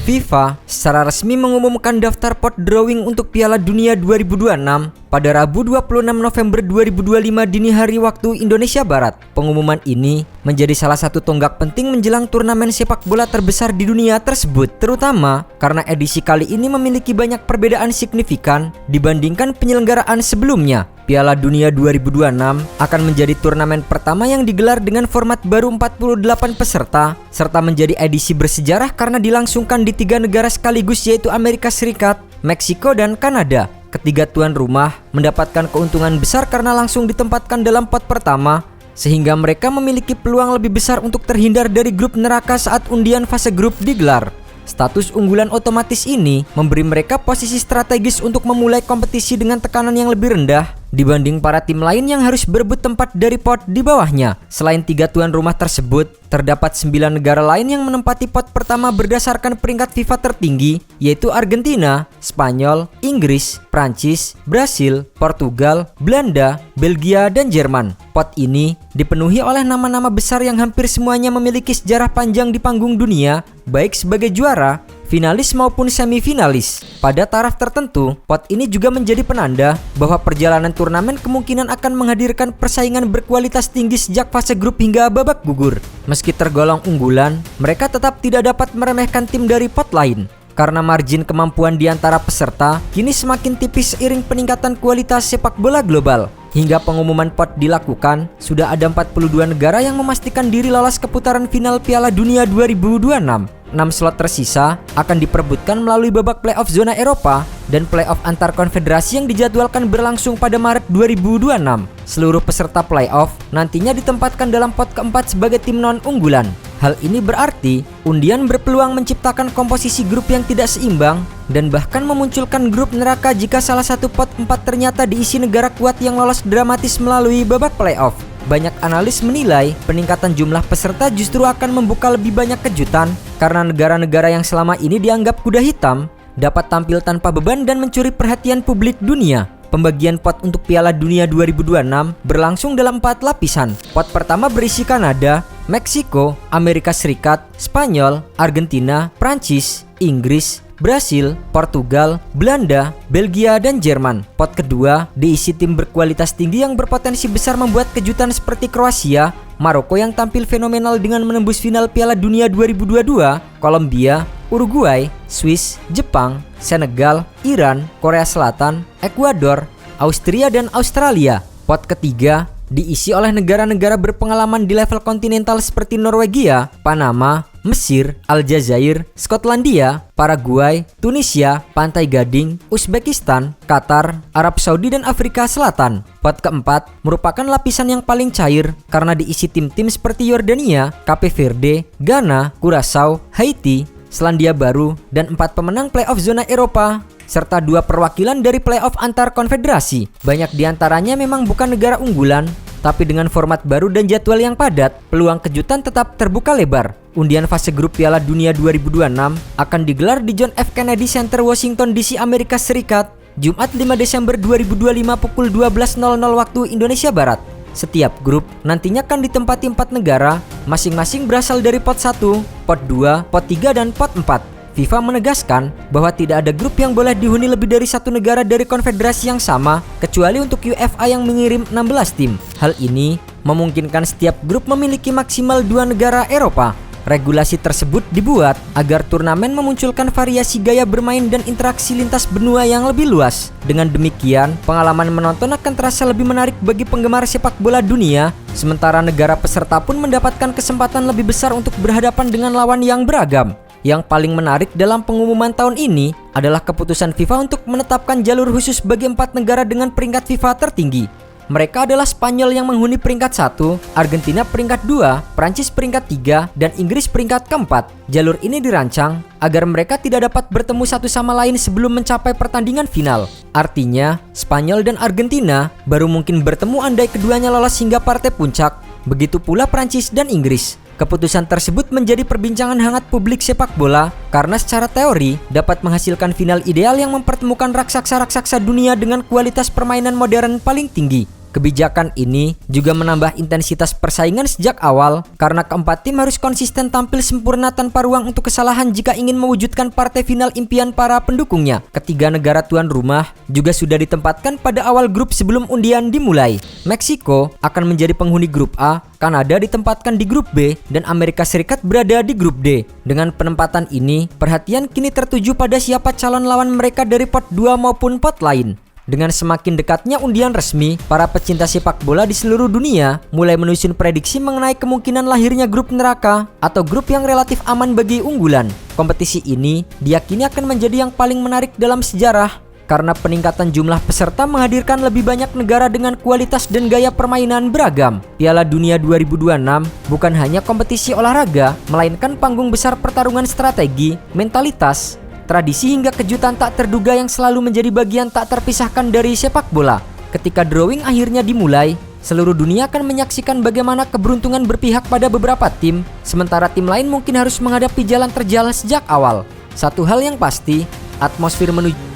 FIFA secara resmi mengumumkan daftar pot drawing untuk Piala Dunia 2026 pada Rabu 26 November 2025 dini hari waktu Indonesia Barat. Pengumuman ini menjadi salah satu tonggak penting menjelang turnamen sepak bola terbesar di dunia tersebut, terutama karena edisi kali ini memiliki banyak perbedaan signifikan dibandingkan penyelenggaraan sebelumnya. Piala Dunia 2026 akan menjadi turnamen pertama yang digelar dengan format baru 48 peserta, serta menjadi edisi bersejarah karena dilangsungkan di 3 negara sekaligus, yaitu Amerika Serikat, Meksiko, dan Kanada. Ketiga tuan rumah mendapatkan keuntungan besar karena langsung ditempatkan dalam pot pertama, sehingga mereka memiliki peluang lebih besar untuk terhindar dari grup neraka saat undian fase grup digelar. Status unggulan otomatis ini memberi mereka posisi strategis untuk memulai kompetisi dengan tekanan yang lebih rendah dibanding para tim lain yang harus berebut tempat dari pot di bawahnya. Selain 3 tuan rumah tersebut, terdapat 9 negara lain yang menempati pot pertama berdasarkan peringkat FIFA tertinggi, yaitu Argentina, Spanyol, Inggris, Prancis, Brasil, Portugal, Belanda, Belgia, dan Jerman. Pot ini dipenuhi oleh nama-nama besar yang hampir semuanya memiliki sejarah panjang di panggung dunia, baik sebagai juara, finalis maupun semifinalis. Pada taraf tertentu, pot ini juga menjadi penanda bahwa perjalanan turnamen kemungkinan akan menghadirkan persaingan berkualitas tinggi sejak fase grup hingga babak gugur. Meski tergolong unggulan, mereka tetap tidak dapat meremehkan tim dari pot lain. Karena margin kemampuan di antara peserta kini semakin tipis seiring peningkatan kualitas sepak bola global. Hingga pengumuman pot dilakukan, sudah ada 42 negara yang memastikan diri lolos ke putaran final Piala Dunia 2026. 6 slot tersisa akan diperebutkan melalui babak playoff zona Eropa dan playoff antar konfederasi yang dijadwalkan berlangsung pada Maret 2026. Seluruh peserta playoff nantinya ditempatkan dalam pot keempat sebagai tim non-unggulan. Hal ini berarti undian berpeluang menciptakan komposisi grup yang tidak seimbang dan bahkan memunculkan grup neraka jika salah satu pot 4 ternyata diisi negara kuat yang lolos dramatis melalui babak playoff. Banyak analis menilai peningkatan jumlah peserta justru akan membuka lebih banyak kejutan karena negara-negara yang selama ini dianggap kuda hitam dapat tampil tanpa beban dan mencuri perhatian publik dunia. Pembagian pot untuk Piala Dunia 2026 berlangsung dalam 4 lapisan. Pot pertama berisi Kanada, Meksiko, Amerika Serikat, Spanyol, Argentina, Prancis, Inggris, Brasil, Portugal, Belanda, Belgia, dan Jerman. Pot kedua diisi tim berkualitas tinggi yang berpotensi besar membuat kejutan seperti Kroasia, Maroko yang tampil fenomenal dengan menembus final Piala Dunia 2022, Kolombia, Uruguay, Swiss, Jepang, Senegal, Iran, Korea Selatan, Ekuador, Austria, dan Australia. Pot ketiga diisi oleh negara-negara berpengalaman di level kontinental seperti Norwegia, Panama, Mesir, Aljazair, Skotlandia, Paraguay, Tunisia, Pantai Gading, Uzbekistan, Qatar, Arab Saudi, dan Afrika Selatan. Pot keempat merupakan lapisan yang paling cair karena diisi tim-tim seperti Yordania, Cape Verde, Ghana, Curaçao, Haiti, Selandia Baru, dan 4 pemenang playoff zona Eropa, serta 2 perwakilan dari playoff antar konfederasi. Banyak diantaranya memang bukan negara unggulan, tapi dengan format baru dan jadwal yang padat, peluang kejutan tetap terbuka lebar. Undian fase grup Piala Dunia 2026 akan digelar di John F. Kennedy Center, Washington DC, Amerika Serikat, Jumat 5 Desember 2025 pukul 12.00 waktu Indonesia Barat. Setiap grup nantinya akan ditempati 4 negara, masing-masing berasal dari pot 1, pot 2, pot 3, dan pot 4. FIFA menegaskan bahwa tidak ada grup yang boleh dihuni lebih dari 1 negara dari konfederasi yang sama, kecuali untuk UEFA yang mengirim 16 tim. Hal ini memungkinkan setiap grup memiliki maksimal 2 negara Eropa. Regulasi tersebut dibuat agar turnamen memunculkan variasi gaya bermain dan interaksi lintas benua yang lebih luas. Dengan demikian, pengalaman menonton akan terasa lebih menarik bagi penggemar sepak bola dunia, sementara negara peserta pun mendapatkan kesempatan lebih besar untuk berhadapan dengan lawan yang beragam. Yang paling menarik dalam pengumuman tahun ini adalah keputusan FIFA untuk menetapkan jalur khusus bagi 4 negara dengan peringkat FIFA tertinggi. Mereka adalah Spanyol yang menghuni peringkat 1, Argentina peringkat 2, Prancis peringkat 3, dan Inggris peringkat keempat. Jalur ini dirancang agar mereka tidak dapat bertemu satu sama lain sebelum mencapai pertandingan final. Artinya, Spanyol dan Argentina baru mungkin bertemu andai keduanya lolos hingga partai puncak. Begitu pula Prancis dan Inggris. Keputusan tersebut menjadi perbincangan hangat publik sepak bola karena secara teori dapat menghasilkan final ideal yang mempertemukan raksasa-raksasa dunia dengan kualitas permainan modern paling tinggi. Kebijakan ini juga menambah intensitas persaingan sejak awal karena keempat tim harus konsisten tampil sempurna tanpa ruang untuk kesalahan jika ingin mewujudkan partai final impian para pendukungnya. Ketiga negara tuan rumah juga sudah ditempatkan pada awal grup sebelum undian dimulai. Meksiko akan menjadi penghuni grup A, Kanada ditempatkan di grup B, dan Amerika Serikat berada di grup D. Dengan penempatan ini, perhatian kini tertuju pada siapa calon lawan mereka dari pot 2 maupun pot lain. Dengan semakin dekatnya undian resmi, para pecinta sepak bola di seluruh dunia mulai menyusun prediksi mengenai kemungkinan lahirnya grup neraka atau grup yang relatif aman bagi unggulan. Kompetisi ini diyakini akan menjadi yang paling menarik dalam sejarah karena peningkatan jumlah peserta menghadirkan lebih banyak negara dengan kualitas dan gaya permainan beragam. Piala Dunia 2026 bukan hanya kompetisi olahraga, melainkan panggung besar pertarungan strategi, mentalitas, tradisi hingga kejutan tak terduga yang selalu menjadi bagian tak terpisahkan dari sepak bola. Ketika drawing akhirnya dimulai, seluruh dunia akan menyaksikan bagaimana keberuntungan berpihak pada beberapa tim, sementara tim lain mungkin harus menghadapi jalan terjal sejak awal. Satu hal yang pasti, atmosfer menuju